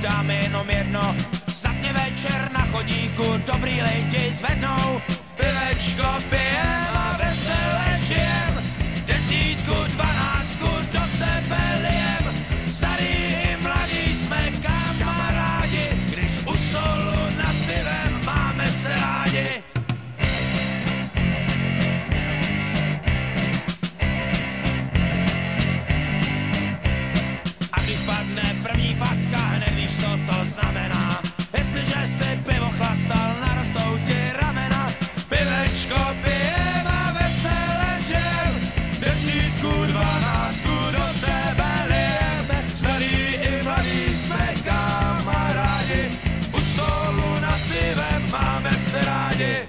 dám jenom jedno. Snad mě večer na chodníku dobrý lidi zvednou. Pivečko pijem a vesele žijem, 10, 12 do sebe lijem. Starý i mladí jsme kamarádi, když u stolu nad pivem máme se rádi. A když padne první facka, hned víš, co to znamená. Jestliže si pivo chlastal, narostou ti ramena. Pivečko pijem a vesele žijem, 10, 12 do sebe lijem. Starý i mladí jsme kamarádi, u stolu nad pivem máme se rádi.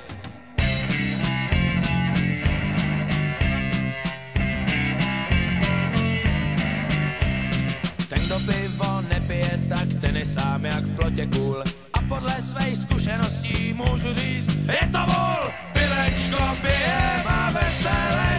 Ten, kdo pivo nepije, tak ten je sám jak v plotě kůl. A podle svých zkušeností můžu říct, je to vůl. Pivečko pijem a vesele